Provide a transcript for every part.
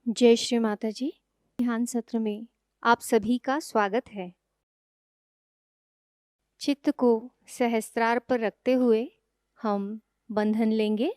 जय श्री माताजी। ध्यान सत्र में आप सभी का स्वागत है। चित्त को सहस्त्रार पर रखते हुए हम बंधन लेंगे।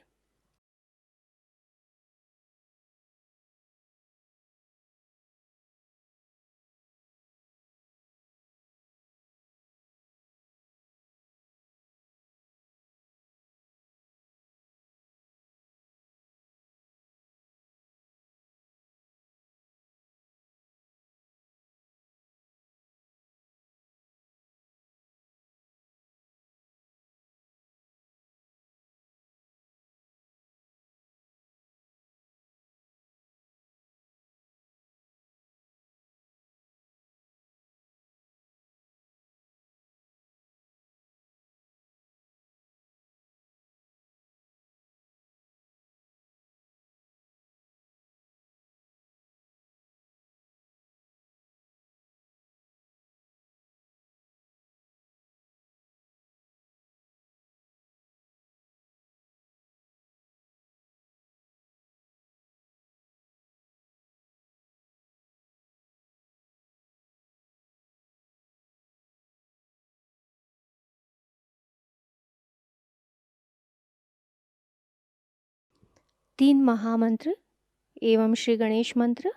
तीन महामंत्र एवं श्री गणेश मंत्र।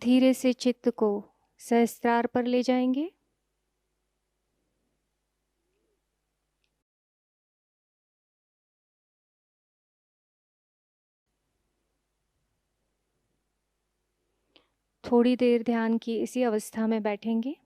धीरे से चित्त को सहस्त्रार पर ले जाएंगे। थोड़ी देर ध्यान की इसी अवस्था में बैठेंगे।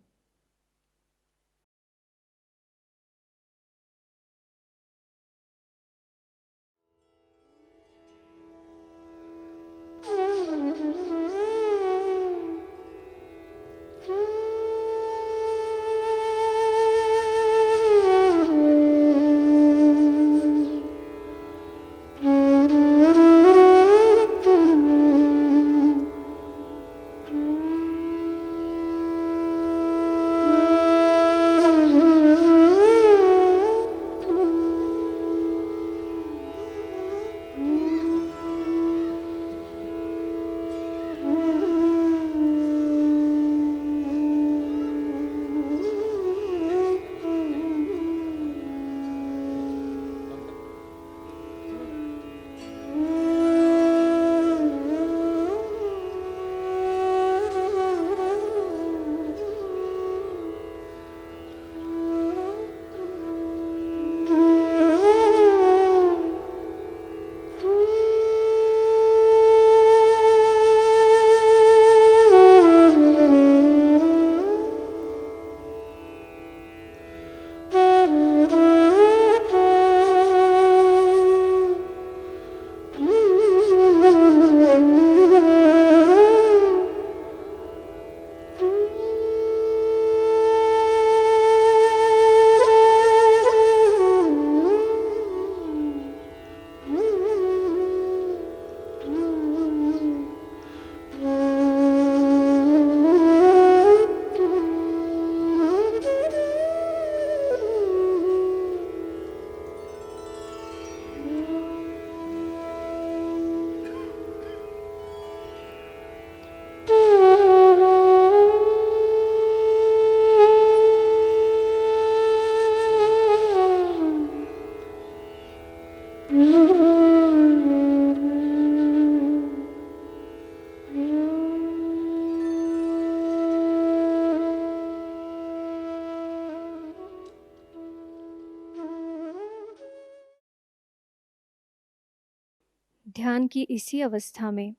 ध्यान की इसी अवस्था में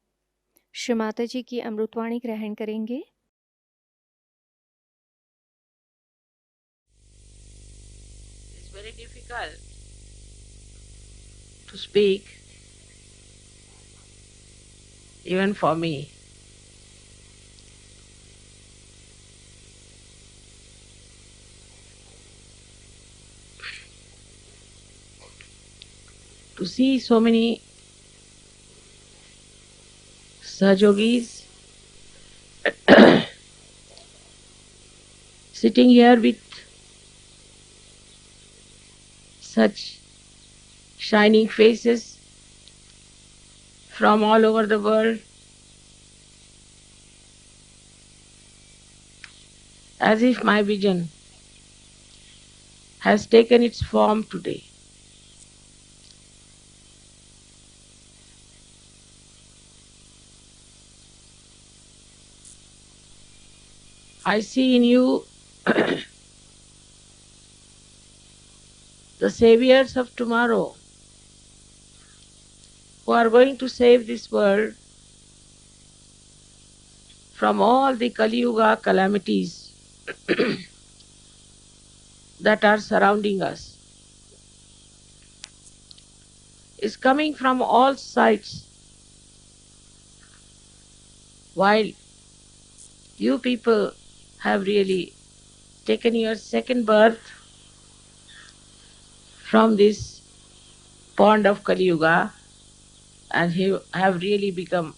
श्री माताजी की अमृतवाणी ग्रहण करेंगे। It's very difficult to speak, even for me. To see so many Sahajogis sitting here with such shining faces from all over the world, as if my vision has taken its form today. I see in you the saviors of tomorrow who are going to save this world from all the Kali Yuga calamities that are surrounding us. Is coming from all sides, while you people have really taken your second birth from this pond of Kali Yuga and have really become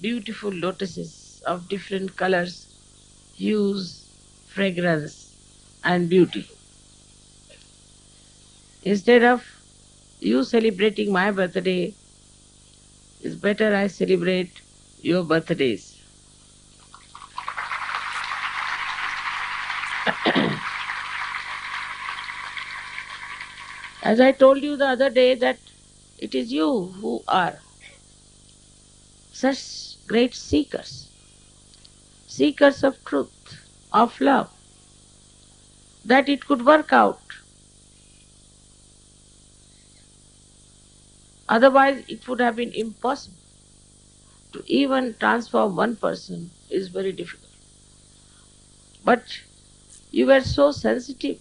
beautiful lotuses of different colors, hues, fragrance and beauty. Instead of you celebrating my birthday, it's better I celebrate your birthdays. As I told you the other day that it is you who are such great seekers. seekers of truth, of love, that it could work out. Otherwise, it would have been impossible. To even transform one person is very difficult. But you were so sensitive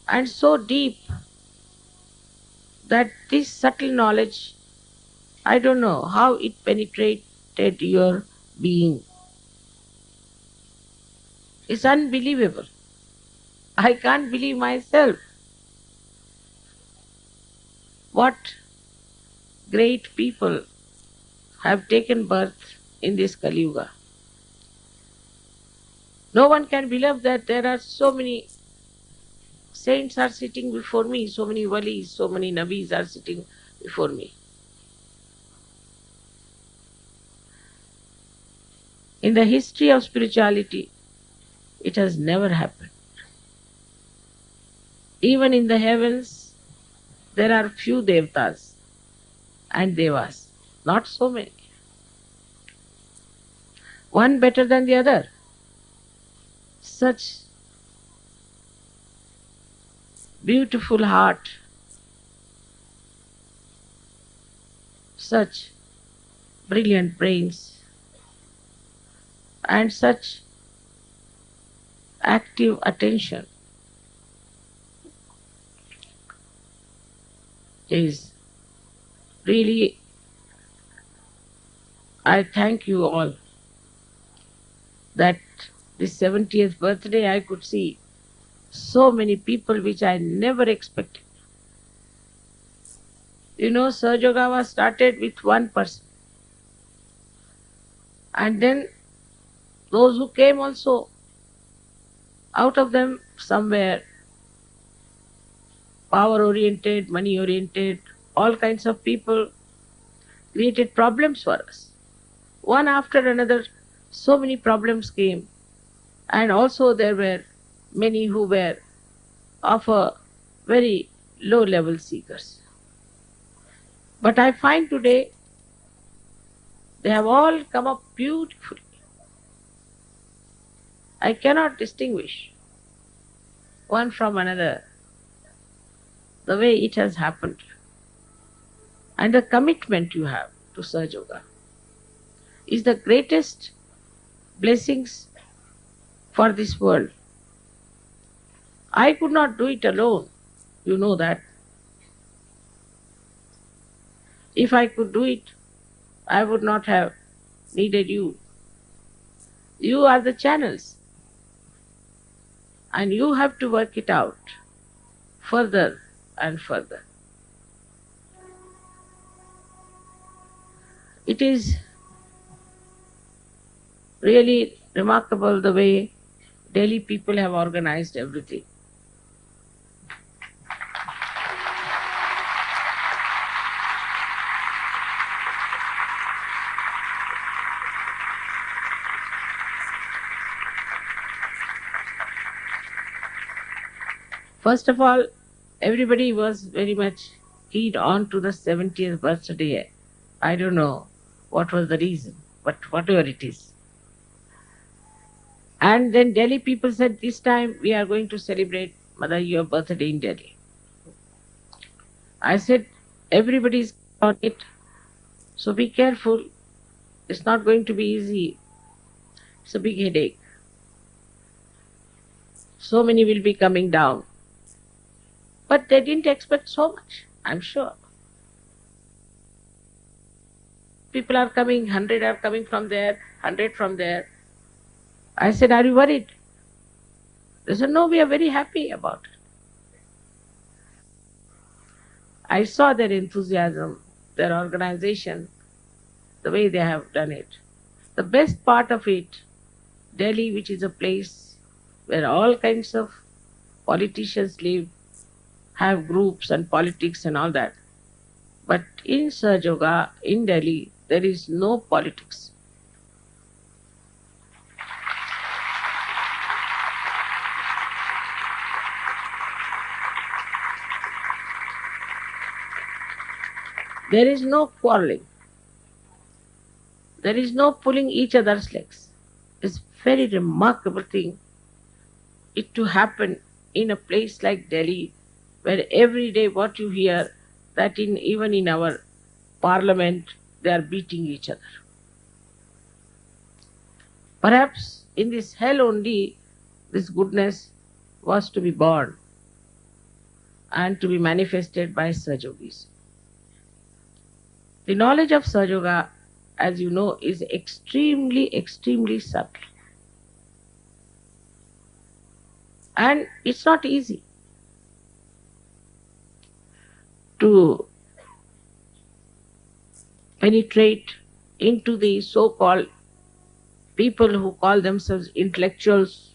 and so deep that this subtle knowledge, I don't know how it penetrated your being. It's unbelievable. I can't believe myself. What great people have taken birth in this Kali Yuga. No one can believe that there are so many saints are sitting before me, so many walis, so many nabis are sitting before me. In the history of spirituality, it has never happened. Even in the heavens, there are few devtas and devas, not so many. One better than the other. Such beautiful heart, such brilliant brains, and such active attention is really, I thank you all that this 70th birthday I could see so many people which I never expected. You know, Sahajayoga was started with one person. And then those who came also, out of them somewhere power oriented, money oriented, all kinds of people created problems for us. One after another, so many problems came. And also there were many who were of a very low level seekers. But I find today they have all come up beautifully. I cannot distinguish one from another the way it has happened. And the commitment you have to Sahaja is the greatest blessings for this world. I could not do it alone, you know that. If I could do it, I would not have needed you. You are the channels, and you have to work it out further and further. It is really remarkable the way Delhi people have organized everything. First of all, everybody was very much keyed on to the 70th birthday. I don't know what was the reason, but whatever it is. And then Delhi people said, this time we are going to celebrate Mataji, your birthday in Delhi. I said, everybody is on it, so be careful. It's not going to be easy. It's a big headache. So many will be coming down. But they didn't expect so much, I'm sure. People are coming, 100 are coming from there, 100 from there. I said, are you worried? They said, no, we are very happy about it. I saw their enthusiasm, their organization, the way they have done it. The best part of it, Delhi, which is a place where all kinds of politicians live, have groups and politics and all that. But in Sahajayoga, in Delhi, there is no politics. There is no quarreling. There is no pulling each other's legs. It's very remarkable thing it to happen in a place like Delhi, where every day what you hear that in even in our parliament they are beating each other. Perhaps in this hell only this goodness was to be born and to be manifested by Sahajogis. The knowledge of Sahajayoga, as you know, is extremely subtle. And it's not easy to penetrate into the so-called people who call themselves intellectuals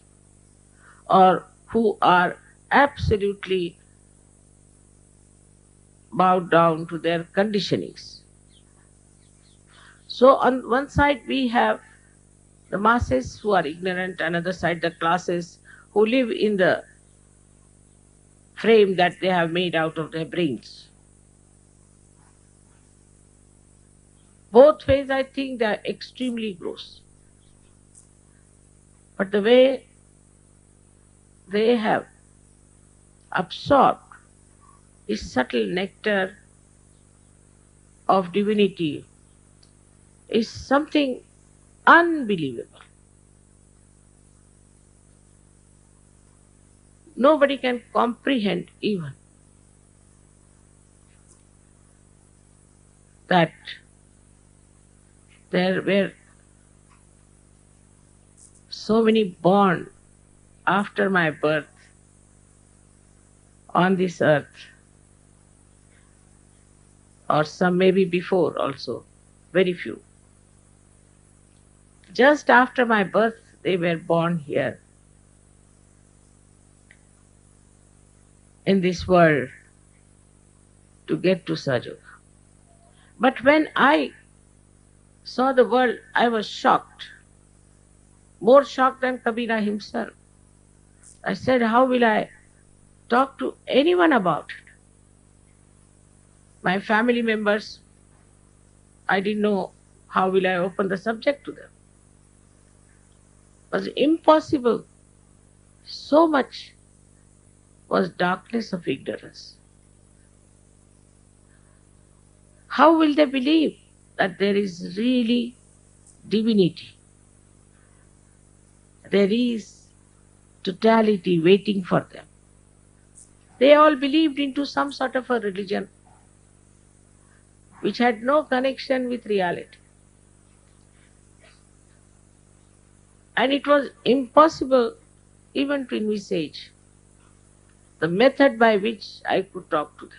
or who are absolutely bowed down to their conditionings. So on one side we have the masses who are ignorant, another side the classes who live in the frame that they have made out of their brains. Both ways I think they are extremely gross. But the way they have absorbed this subtle nectar of divinity is something unbelievable. Nobody can comprehend even that there were so many born after my birth on this earth, or some maybe before also, very few. Just after my birth, they were born here in this world to get to Sahajayoga. But when I saw the world, I was shocked, more shocked than Kabira himself. I said, how will I talk to anyone about it? My family members, I didn't know how will I open the subject to them. It was impossible. So much was darkness of ignorance. How will they believe that there is really divinity? There is totality waiting for them. They all believed into some sort of a religion which had no connection with reality. And it was impossible even to envisage the method by which I could talk to them.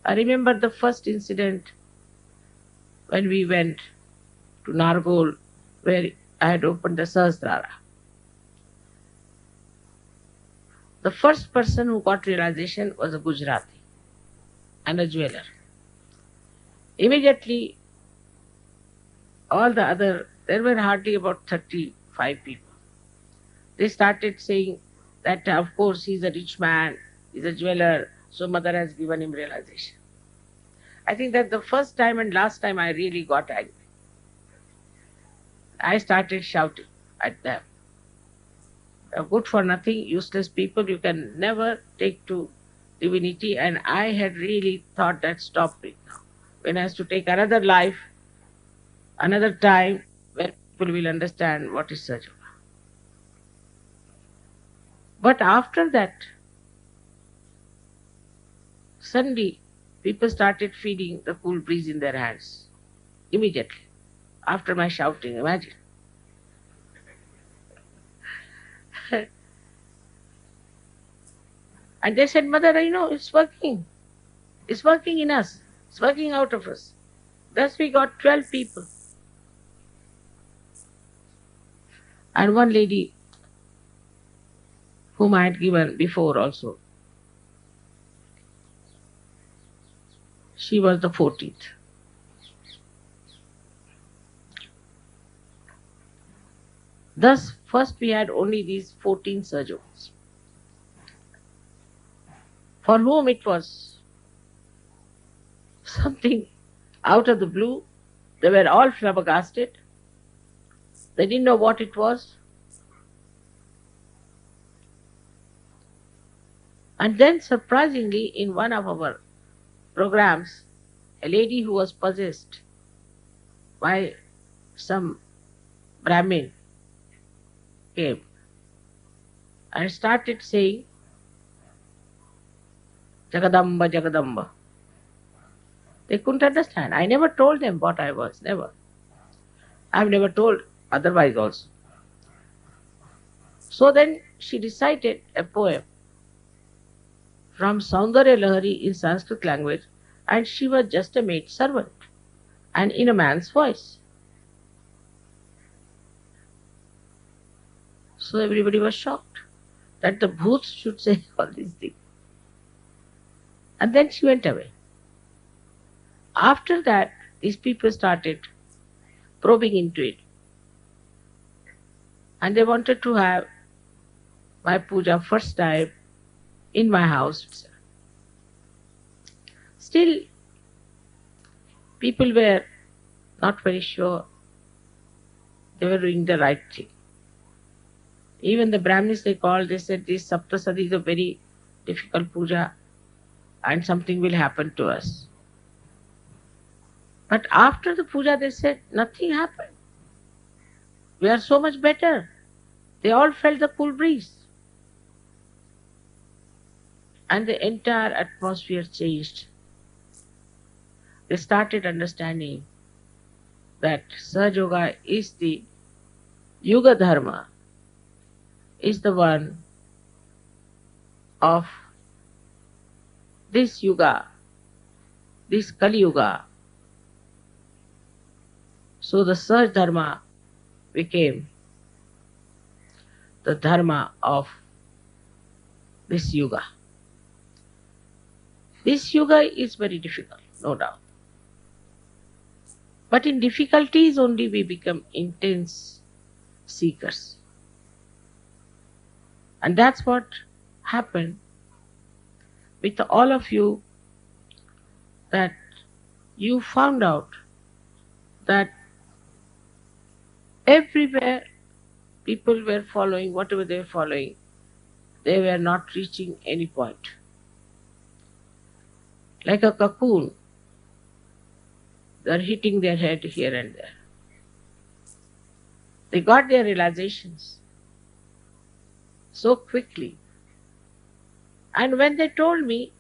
I remember the first incident when we went to Nargol, where I had opened the Sahasrara. The first person who got realization was a Gujarati and a jeweler. Immediately, all the other, there were hardly about 35 people. They started saying that, of course, he's a rich man, he's a jeweler, so mother has given him realization. I think that the first time and last time I really got angry. I started shouting at them. They're good for nothing, useless people, you can never take to divinity. And I had really thought that stop it now. When I have to take another life, another time, where people will understand what is Sahajayoga. But after that, suddenly people started feeling the cool breeze in their hands. Immediately, after my shouting, imagine. And they said, Mother, it's working. It's working in us. It's working out of us. Thus we got 12 people. And one lady whom I had given before also, she was the 14th. Thus, first we had only these 14 Sahajayogas, for whom it was something out of the blue They were all flabbergasted. They didn't know what it was. And then, surprisingly, in one of our programs, a lady who was possessed by some Brahmin came and started saying, Jagadamba, Jagadamba. They couldn't understand. I never told them what I was, never. I've never told otherwise also. So then she recited a poem from Saundarya Lahari in Sanskrit language, and she was just a maid servant and in a man's voice. So everybody was shocked that the bhoots should say all these things. And then she went away. After that, these people started probing into it. And they wanted to have my puja first time in my house itself. Still, people were not very sure they were doing the right thing. Even the Brahmins they called, they said this Saptasadi is a very difficult puja and something will happen to us. But after the puja they said nothing happened. We are so much better. They all felt the cool breeze. And the entire atmosphere changed. They started understanding that Sahajayoga is the Yuga Dharma, is the one of this Yuga, this Kali Yuga. So the Sahaj Dharma became the Dharma of this Yuga. This Yuga is very difficult, no doubt. But in difficulties only we become intense seekers. And that's what happened with all of you, that you found out that everywhere people were following, whatever they were following, they were not reaching any point. Like a cocoon, they are hitting their head here and there. They got their realizations so quickly. And when they told me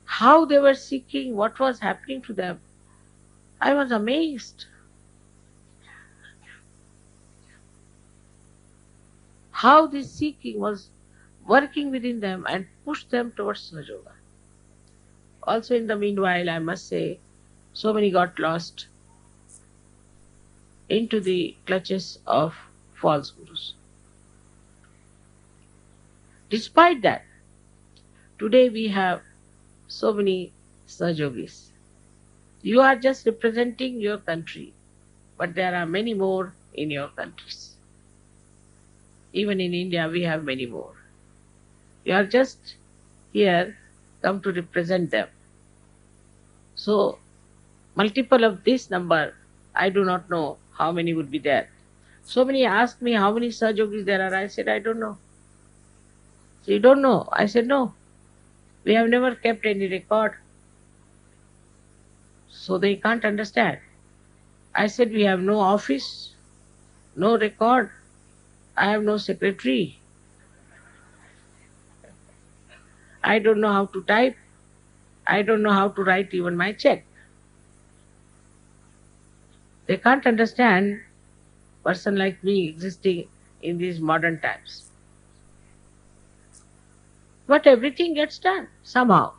how they were seeking, what was happening to them, I was amazed. How this seeking was working within them and pushed them towards Sahajayoga. Also in the meanwhile, I must say, so many got lost into the clutches of false gurus. Despite that, today we have so many Sahajogis. You are just representing your country, but there are many more in your countries. Even in India, we have many more. You are just here, come to represent them. So, multiple of this number, I do not know how many would be there. So many asked me how many Sahajogis there are. I said, I don't know. So, you don't know? I said, no. We have never kept any record. So they can't understand. I said, we have no office, no record. I have no secretary. I don't know how to type. I don't know how to write even my check. They can't understand a person like me existing in these modern times. But everything gets done somehow.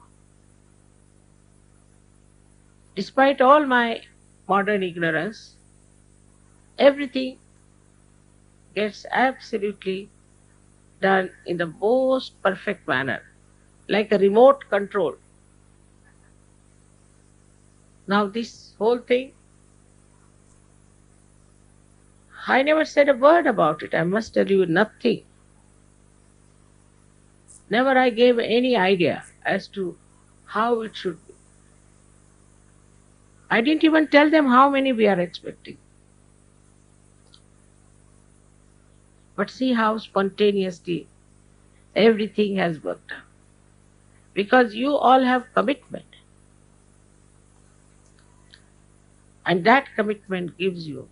Despite all my modern ignorance, everything gets absolutely done in the most perfect manner, like a remote control. Now this whole thing, I never said a word about it. I must tell you nothing. Never I gave any idea as to how it should be. I didn't even tell them how many we are expecting. But see how spontaneously everything has worked out. Because you all have commitment. And that commitment gives you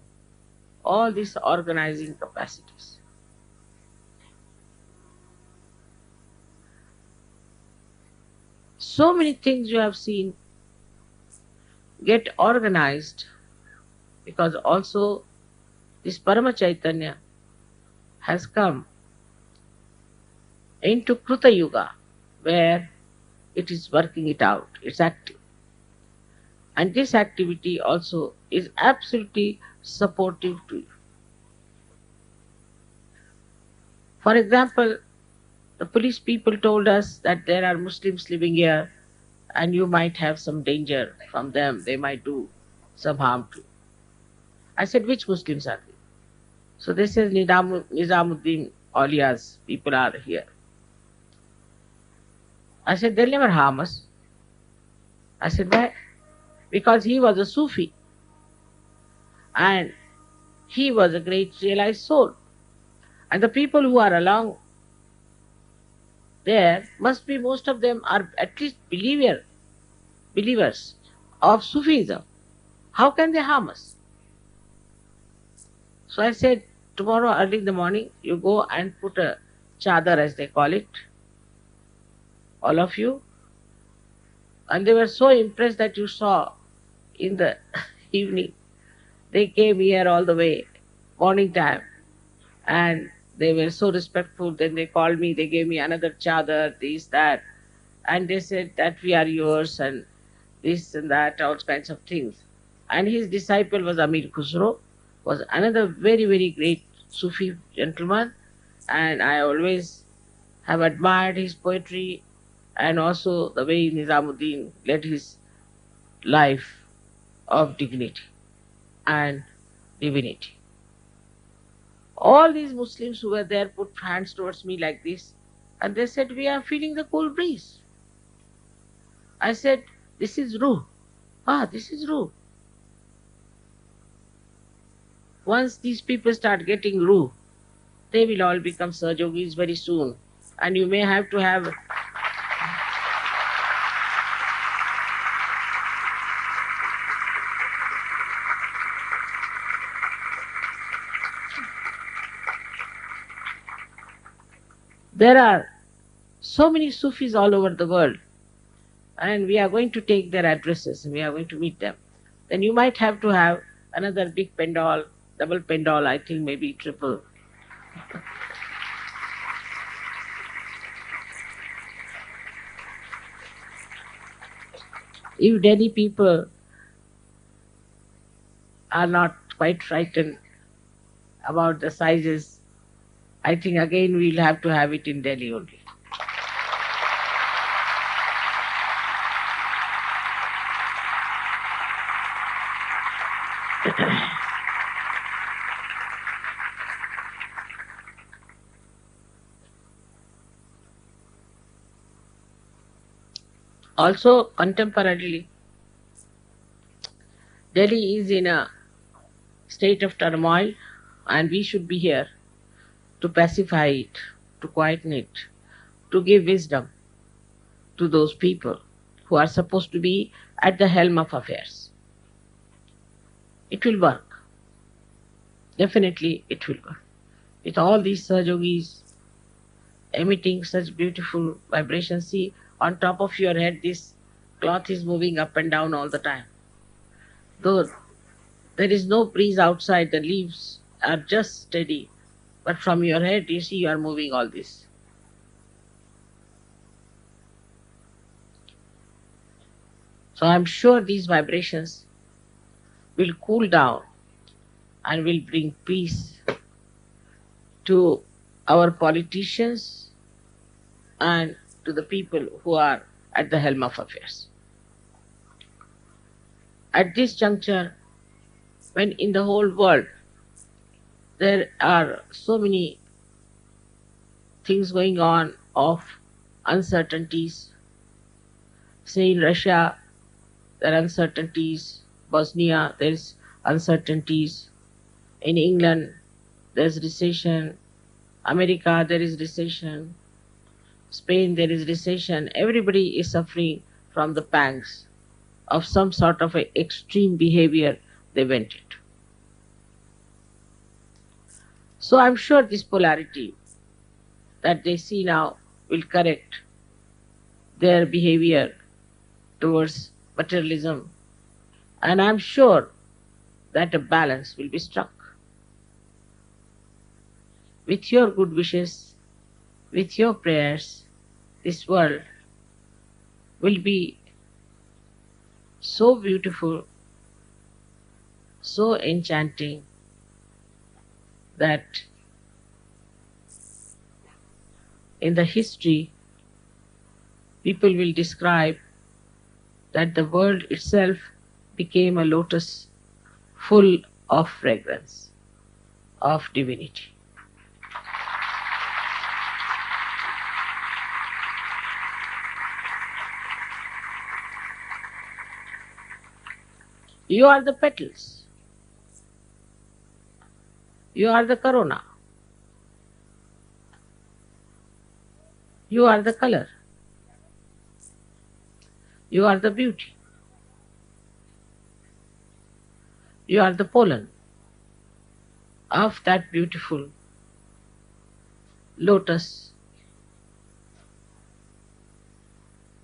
all these organizing capacities. So many things you have seen get organized because also this Parama Chaitanya has come into Kruta Yuga where it is working it out, it's active. And this activity also is absolutely supportive to you. For example, the police people told us that there are Muslims living here and you might have some danger from them, they might do some harm to you. I said, which Muslims are they? So they said Nizamuddin Aulia's people are here. I said, they'll never harm us. I said, why? Because he was a Sufi and he was a great realized soul. And the people who are along there must be, most of them are at least believers of Sufism. How can they harm us? So I said, tomorrow early in the morning, you go and put a chadar, as they call it, all of you. And they were so impressed that you saw in the evening. They came here all the way, morning time, and they were so respectful. Then they called me, they gave me another chadar, this, that, and they said that we are yours and this and that, all kinds of things. And his disciple was Amir Khusro, was another very, very great Sufi gentleman, and I always have admired his poetry and also the way Nizamuddin led his life of dignity and divinity. All these Muslims who were there put hands towards me like this, and they said, we are feeling the cool breeze. I said, this is Ruh. This is Ruh. Once these people start getting Ruh, they will all become Sahajogis very soon. And you may have to have there are so many Sufis all over the world, and we are going to take their addresses and we are going to meet them. Then you might have to have another big pendal, double pendal, I think maybe triple. If Delhi people are not quite frightened about the sizes, I think again we'll have to have it in Delhi only. Also, contemporarily, Delhi is in a state of turmoil, and we should be here to pacify it, to quieten it, to give wisdom to those people who are supposed to be at the helm of affairs. It will work. Definitely it will work. With all these Sahajogis emitting such beautiful vibrations, see, on top of your head this cloth is moving up and down all the time. Though there is no breeze outside, the leaves are just steady, but from your head you see you are moving all this. So I am sure these vibrations will cool down and will bring peace to our politicians and to the people who are at the helm of affairs. At this juncture, when in the whole world there are so many things going on of uncertainties, say in Russia there are uncertainties, Bosnia, there is uncertainties. In England, there is recession. America, there is recession. Spain, there is recession. Everybody is suffering from the pangs of some sort of a extreme behavior they went into. So I'm sure this polarity that they see now will correct their behavior towards materialism, and I'm sure that a balance will be struck. With your good wishes, with your prayers, this world will be so beautiful, so enchanting, that in the history people will describe that the world itself became a lotus full of fragrance of divinity. You are the petals. You are the corona. You are the color. You are the beauty. You are the pollen of that beautiful lotus,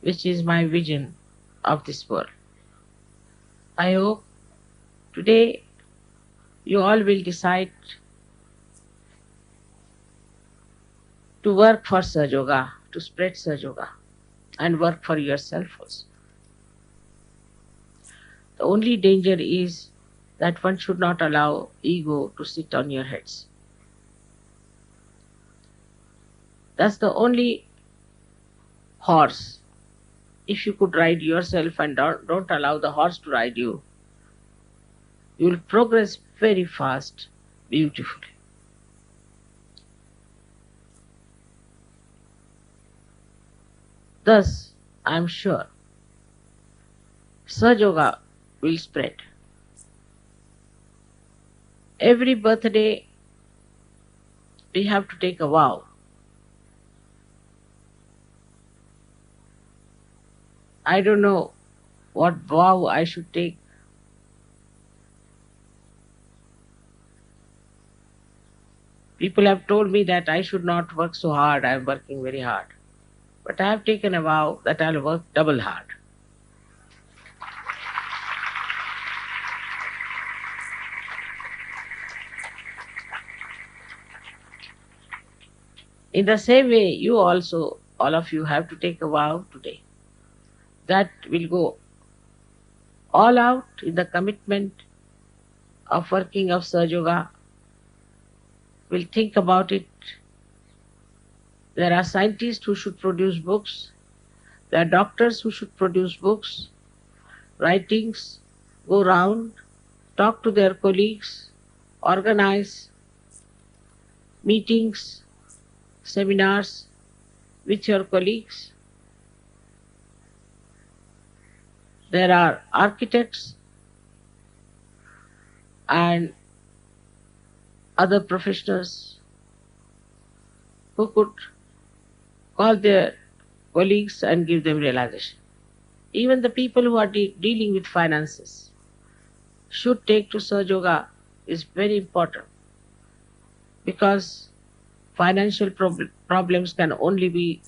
which is my vision of this world. I hope today you all will decide to work for Sahajayoga, to spread Sahajayoga, and work for yourself also. The only danger is that one should not allow ego to sit on your heads. That's the only horse. If you could ride yourself and don't allow the horse to ride you, you will progress very fast, beautifully. Thus, I am sure Sahajayoga will spread. Every birthday we have to take a vow. I don't know what vow I should take. People have told me that I should not work so hard. I am working very hard. But I have taken a vow that I will work double hard. In the same way, you also, all of you, have to take a vow today that will go all out in the commitment of working of Sahajayoga. We'll think about it. There are scientists who should produce books. There are doctors who should produce books, writings, go round, talk to their colleagues, organize meetings, seminars with your colleagues. There are architects and other professionals who could call their colleagues and give them realization. Even the people who are dealing with finances should take to Sahajayoga is very important, because financial problems can only be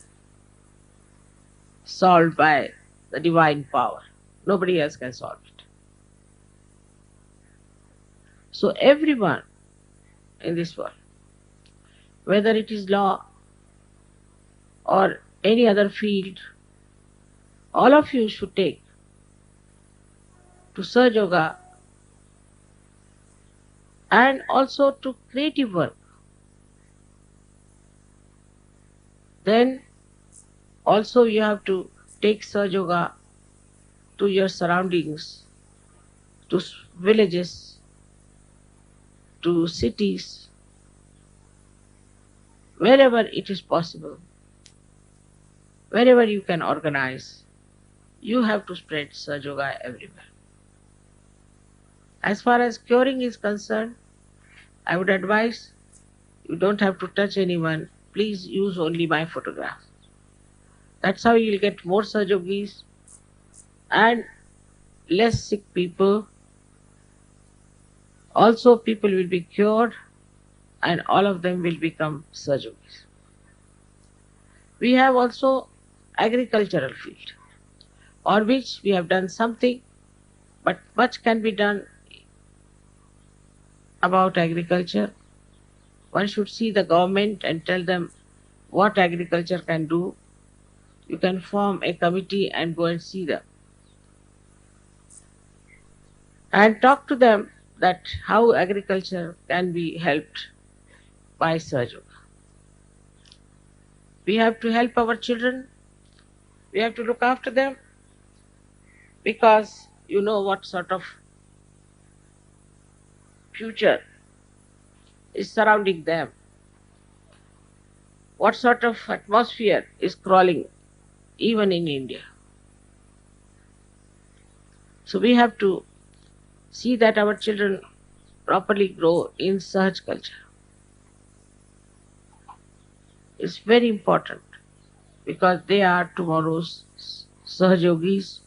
solved by the divine power. Nobody else can solve it. So everyone in this world, whether it is law or any other field, all of you should take to Sahajayoga and also to creative work. Then also you have to take Sahajayoga to your surroundings, to villages, to cities, wherever it is possible, wherever you can organize, you have to spread Sahajayoga everywhere. As far as curing is concerned, I would advise you don't have to touch anyone. Please use only my photograph. That's how you'll get more Sahajogis and less sick people. Also, people will be cured and all of them will become Sahajogis. We have also agricultural field, on which we have done something, but much can be done about agriculture. One should see the government and tell them what agriculture can do. You can form a committee and go and see them and talk to them that how agriculture can be helped by Sahajayoga. We have to help our children. We have to look after them because you know what sort of future is surrounding them, what sort of atmosphere is crawling even in India. So we have to see that our children properly grow in Sahaj culture. It's very important because they are tomorrow's Sahajogis.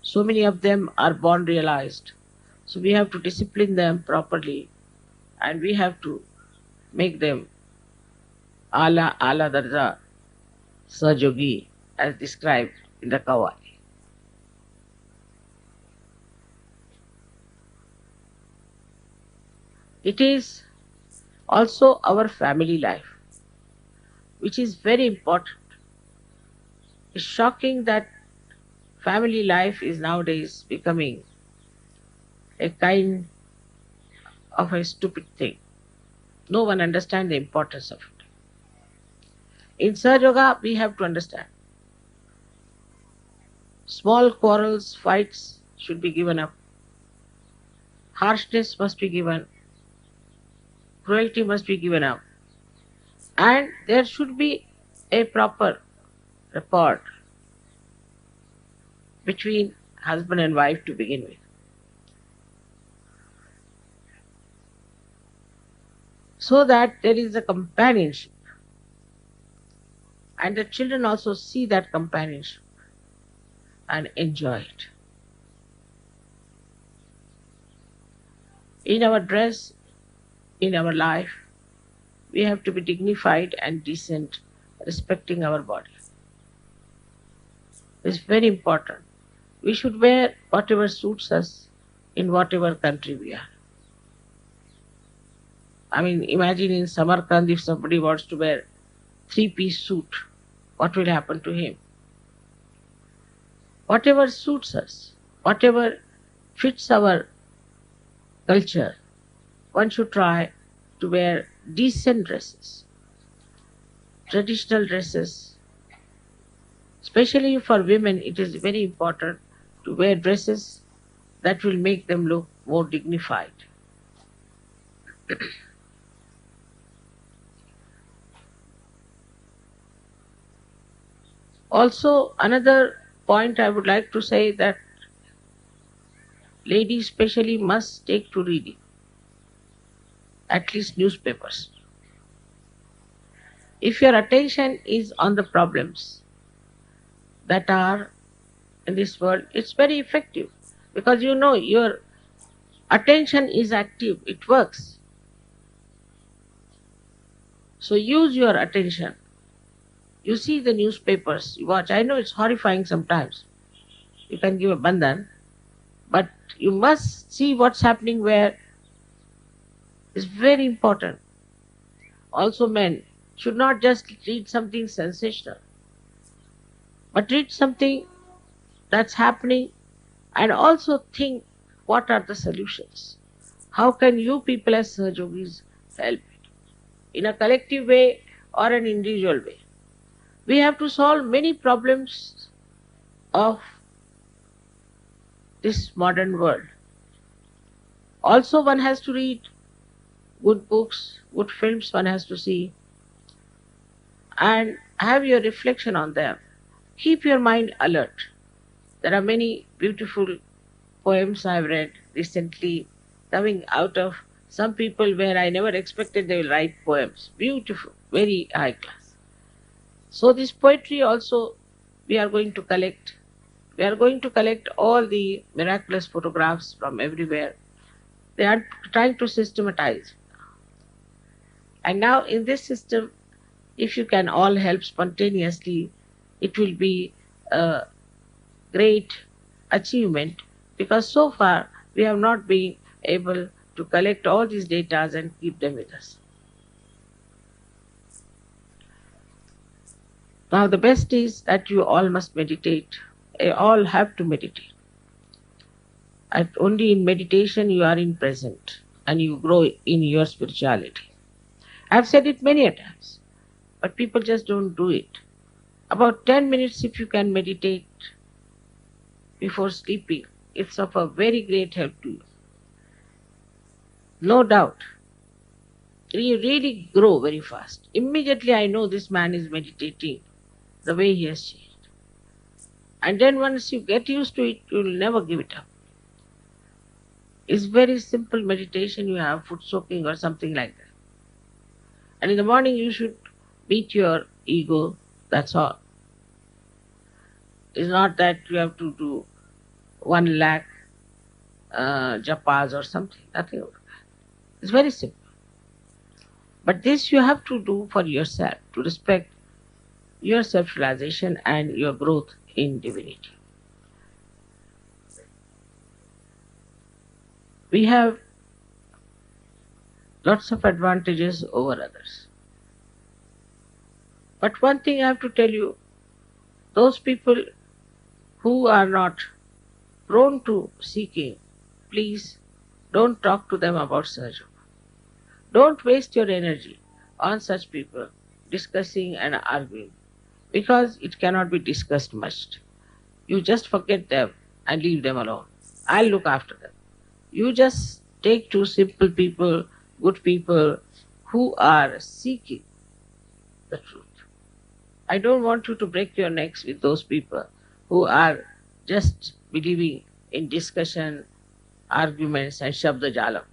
So many of them are born realized. So we have to discipline them properly and we have to make them ala darja Sahajogi as described in the Kawai. It is also our family life, which is very important. It's shocking that family life is nowadays becoming a kind of a stupid thing. No one understands the importance of it. In Sahaja Yoga, we have to understand. Small quarrels, fights should be given up. Harshness must be given. Cruelty must be given up. And there should be a proper rapport between husband and wife to begin with. So that there is a companionship. And the children also see that companionship and enjoy it. In our dress, in our life, we have to be dignified and decent, respecting our body. It's very important. We should wear whatever suits us in whatever country we are. I mean, imagine in Samarkand if somebody wants to wear three-piece suit, what will happen to him? Whatever suits us, whatever fits our culture, one should try to wear decent dresses, traditional dresses. Especially for women, it is very important to wear dresses that will make them look more dignified. Also, another point I would like to say that ladies especially must take to reading, at least newspapers. If your attention is on the problems that are in this world, it's very effective because you know your attention is active, it works. So use your attention. You see the newspapers, you watch. I know it's horrifying sometimes. You can give a bandhan, but you must see what's happening where. It's very important. Also, men should not just read something sensational, but read something that's happening and also think what are the solutions. How can you people as Sahajogis help it in a collective way or an individual way? We have to solve many problems of this modern world. Also, one has to read good books, good films one has to see, and have your reflection on them. Keep your mind alert. There are many beautiful poems I've read recently coming out of some people where I never expected they will write poems. Beautiful, very high class. So this poetry also we are going to collect. We are going to collect all the miraculous photographs from everywhere. They are trying to systematize. And now in this system, if you can all help spontaneously, it will be a great achievement, because so far we have not been able to collect all these data and keep them with us. Now the best is that you all must meditate. You all have to meditate. And only in meditation you are in present and you grow in your spirituality. I've said it many a times, but people just don't do it. About 10 minutes if you can meditate before sleeping, it's of a very great help to you. No doubt. You really grow very fast. Immediately I know this man is meditating, the way he has changed. And then once you get used to it, you will never give it up. It's very simple meditation. You have foot soaking or something like that. And in the morning you should beat your ego, that's all. It's not that you have to do 1 lakh japas or something, nothing of that. It's very simple. But this you have to do for yourself, to respect your self-realization and your growth in divinity. We have lots of advantages over others. But one thing I have to tell you, those people who are not prone to seeking, please don't talk to them about Sahajayoga. Don't waste your energy on such people discussing and arguing, because it cannot be discussed much. You just forget them and leave them alone. I'll look after them. You just take 2 simple people, good people who are seeking the truth. I don't want you to break your necks with those people who are just believing in discussion, arguments and Shabda Jalam.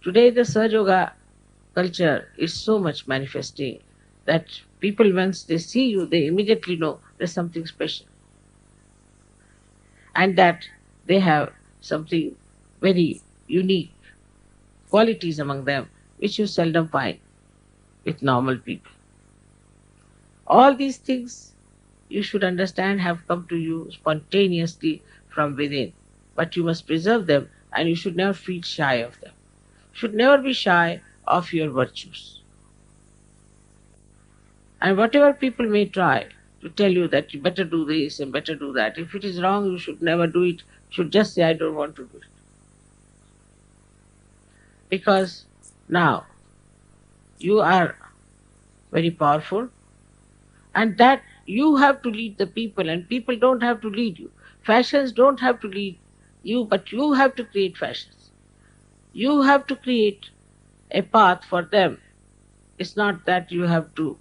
Today the Sahajayoga culture is so much manifesting that people, once they see you, they immediately know there's something special. And that they have something very unique qualities among them which you seldom find with normal people. All these things you should understand have come to you spontaneously from within, but you must preserve them and you should never feel shy of them. You should never be shy of your virtues. And whatever people may try to tell you that you better do this and better do that, if it is wrong, you should never do it. You should just say, I don't want to do it. Because now you are very powerful, and that you have to lead the people, and people don't have to lead you. Fashions don't have to lead you, but you have to create fashions. You have to create a path for them. It's not that you have to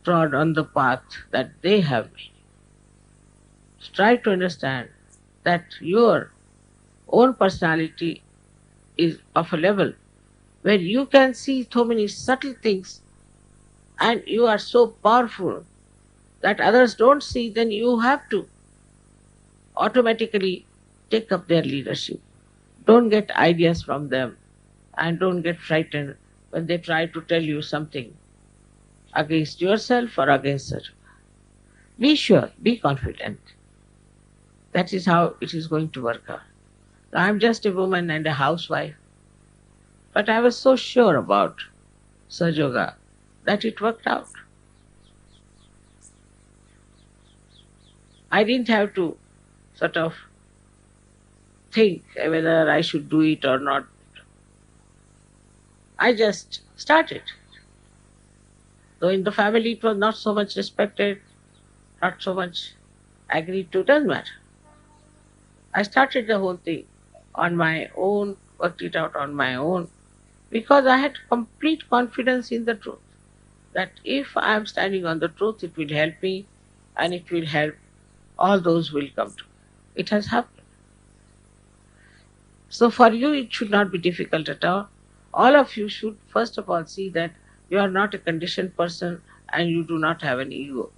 trod on the path that they have made. So try to understand that your own personality is of a level where you can see so many subtle things and you are so powerful that others don't see, then you have to automatically take up their leadership. Don't get ideas from them and don't get frightened when they try to tell you something against yourself or against Sahajayoga. Be sure, be confident. That is how it is going to work out. I'm just a woman and a housewife, but I was so sure about Sahajayoga that it worked out. I didn't have to sort of think whether I should do it or not. I just started. Though in the family it was not so much respected, not so much agreed to, doesn't matter. I started the whole thing on my own, worked it out on my own, because I had complete confidence in the truth. That if I am standing on the truth, it will help me and it will help all those who will come to me. It has happened. So for you, it should not be difficult at all. All of you should first of all see that you are not a conditioned person and you do not have an ego.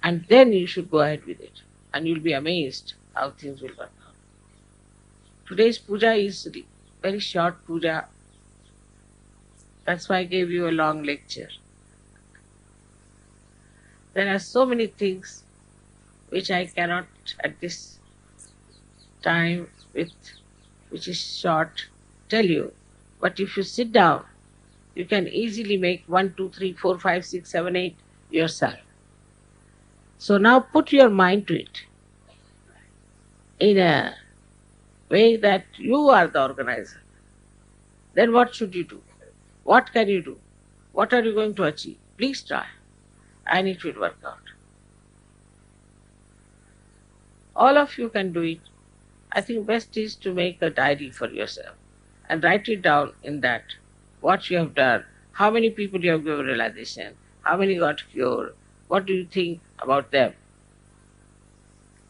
And then you should go ahead with it. And you'll be amazed how things will work out. Today's puja is very short puja. That's why I gave you a long lecture. There are so many things which I cannot at this time with which is short tell you. But if you sit down, you can easily make 1, 2, 3, 4, 5, 6, 7, 8 yourself. So now put your mind to it in a way that you are the organizer. Then what should you do? What can you do? What are you going to achieve? Please try, and it will work out. All of you can do it. I think best is to make a diary for yourself and write it down in that what you have done, how many people you have given realization, how many got cured, what do you think about them.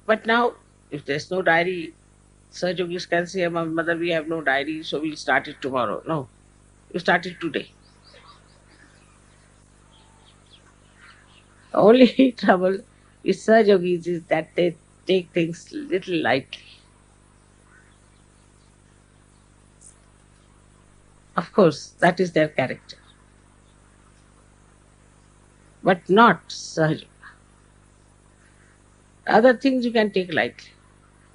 But now, if there's no diary, Saj Yogis can say, Mother, we have no diary, so we'll start it tomorrow. No, you start it today. The only trouble with Saj Yogis is that they take things little lightly. Of course, that is their character. But not Sahaj. Other things you can take lightly.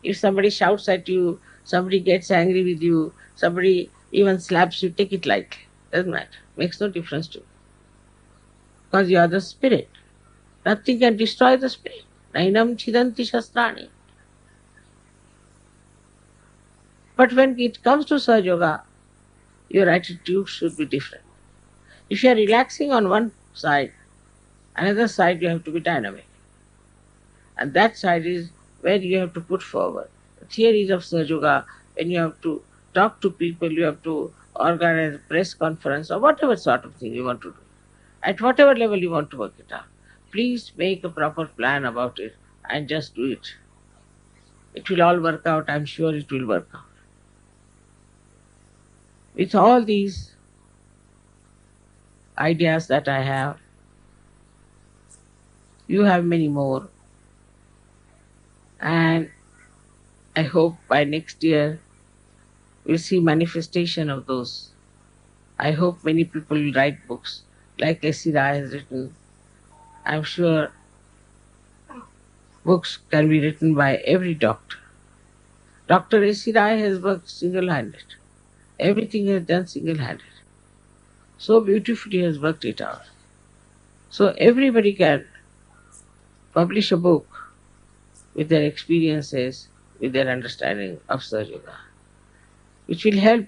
If somebody shouts at you, somebody gets angry with you, somebody even slaps you, take it lightly. Doesn't matter. Makes no difference to you. Because you are the spirit. Nothing can destroy the spirit. Nainam chidanti shastrani. But when it comes to Sahaja Yoga, your attitude should be different. If you are relaxing on one side, another side you have to be dynamic. And that side is where you have to put forward the theories of Sahaja Yoga. When you have to talk to people, you have to organize a press conference or whatever sort of thing you want to do. At whatever level you want to work it out, please make a proper plan about it and just do it. It will all work out. I'm sure it will work out. With all these ideas that I have, you have many more. And I hope by next year we'll see manifestation of those. I hope many people will write books like Shri has written. I'm sure books can be written by every doctor. Dr. Shri has worked single-handed. Everything he has done single-handed. So beautifully he has worked it out. So everybody can publish a book with their experiences, with their understanding of Sahaja Yoga, which will help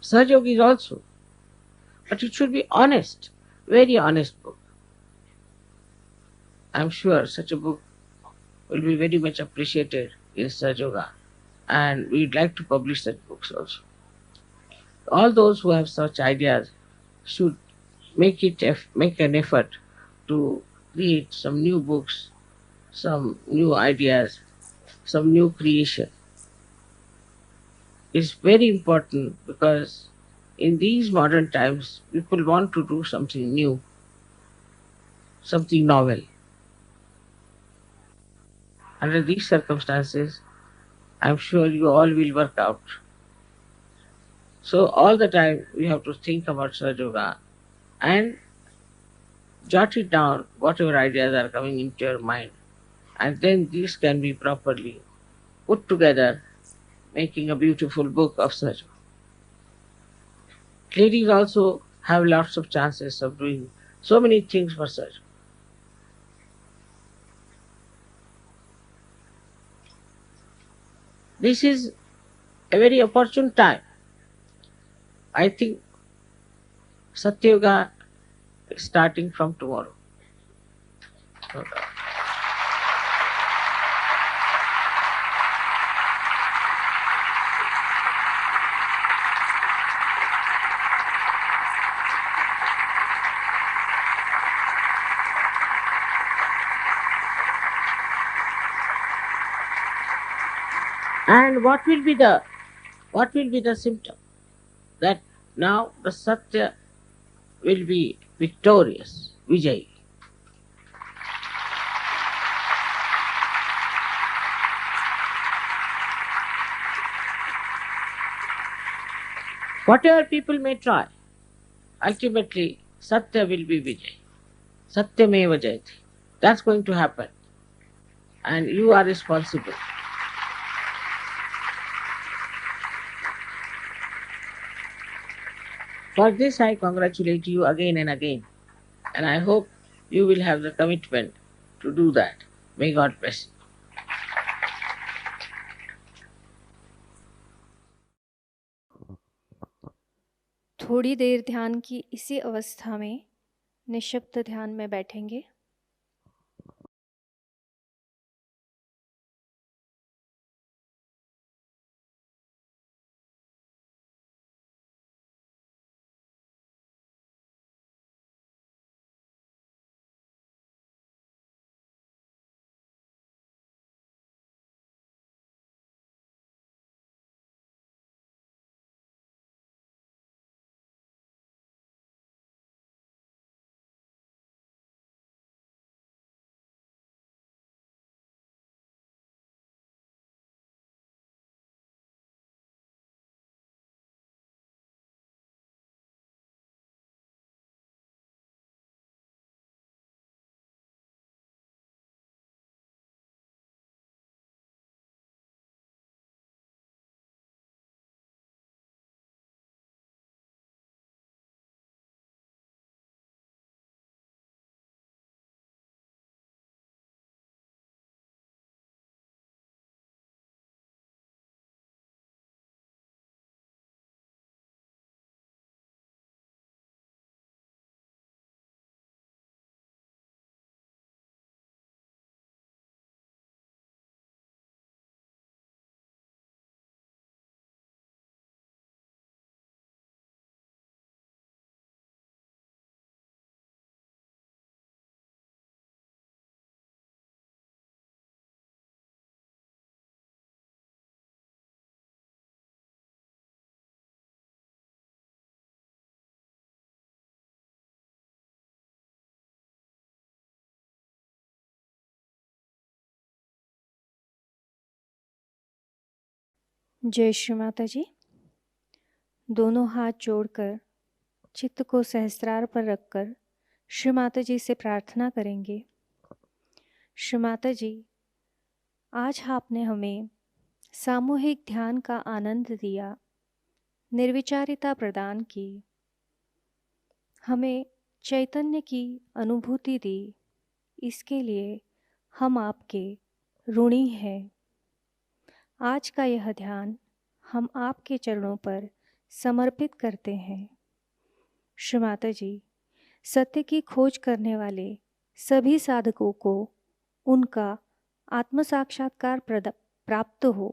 Sahaja Yogis also. But it should be honest, very honest book. I'm sure such a book will be very much appreciated in Sahaja Yoga, and we'd like to publish such books also. All those who have such ideas should make an effort to create some new books, some new ideas, some new creation. It's very important because in these modern times, people want to do something new, something novel. Under these circumstances, I'm sure you all will work out. So all the time we have to think about Sahaja Yoga and jot it down, whatever ideas are coming into your mind. And then these can be properly put together, making a beautiful book of Sahaja. Ladies also have lots of chances of doing so many things for Sahaja. This is a very opportune time. I think Satya Yoga is starting from tomorrow. And what will be the symptom? That now the Satya will be victorious, Vijay. Whatever people may try, ultimately Satya will be Vijay. Satyameva Jayati. That's going to happen. And you are responsible. For this I congratulate you again and again. And I hope you will have the commitment to do that. May God bless you. थोड़ी देर ध्यान की इसी अवस्था में निःशब्द ध्यान में बैठेंगे। जय श्री माता जी। दोनों हाथ जोड़कर चित्त को सहस्त्रार पर रखकर श्री माता जी से प्रार्थना करेंगे। श्री माता जी, आज आपने हमें सामूहिक ध्यान का आनंद दिया, निर्विचारिता प्रदान की, हमें चैतन्य की अनुभूति दी। इसके लिए हम आपके ऋणी हैं। आज का यह ध्यान हम आपके चरणों पर समर्पित करते हैं। श्री माता जी, सत्य की खोज करने वाले सभी साधकों को उनका आत्म साक्षात्कार प्राप्त हो।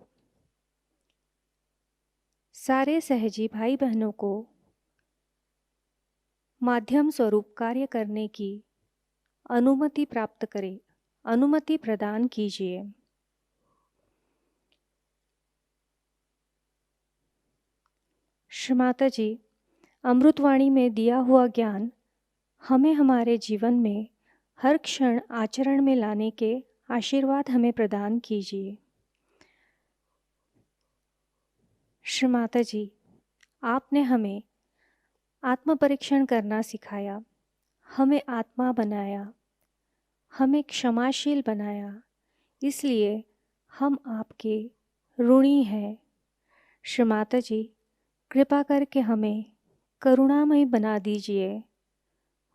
सारे सहजी भाई बहनों को माध्यम स्वरूप कार्य करने की अनुमति प्राप्त करें, अनुमति प्रदान कीजिए। श्री माता जी, अमृतवाणी में दिया हुआ ज्ञान हमें हमारे जीवन में हर क्षण आचरण में लाने के आशीर्वाद हमें प्रदान कीजिए। श्री माता जी, आपने हमें आत्म परीक्षण करना सिखाया, हमें आत्मा बनाया, हमें क्षमाशील बनाया। इसलिए हम आपके ऋणी हैं। श्री माता जी, कृपा करके हमें करुणामय बना दीजिए,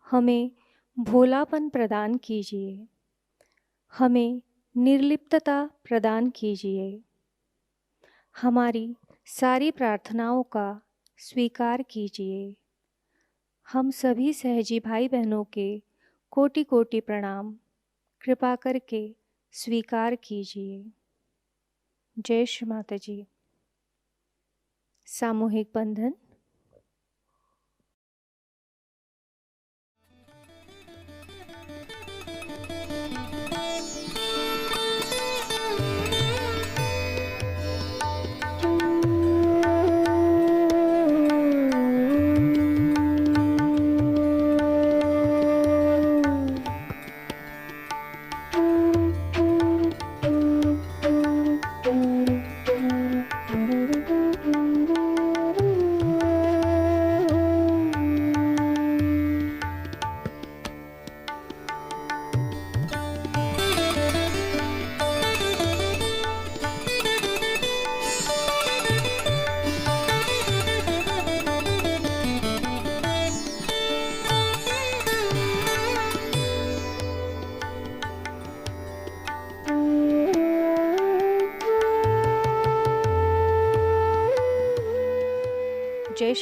हमें भोलापन प्रदान कीजिए, हमें निर्लिप्तता प्रदान कीजिए। हमारी सारी प्रार्थनाओं का स्वीकार कीजिए। हम सभी सहजी भाई बहनों के कोटि कोटि प्रणाम कृपा करके स्वीकार कीजिए। जय श्री माता जी। सामूहिक बंधन।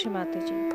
अवश्य माता जी।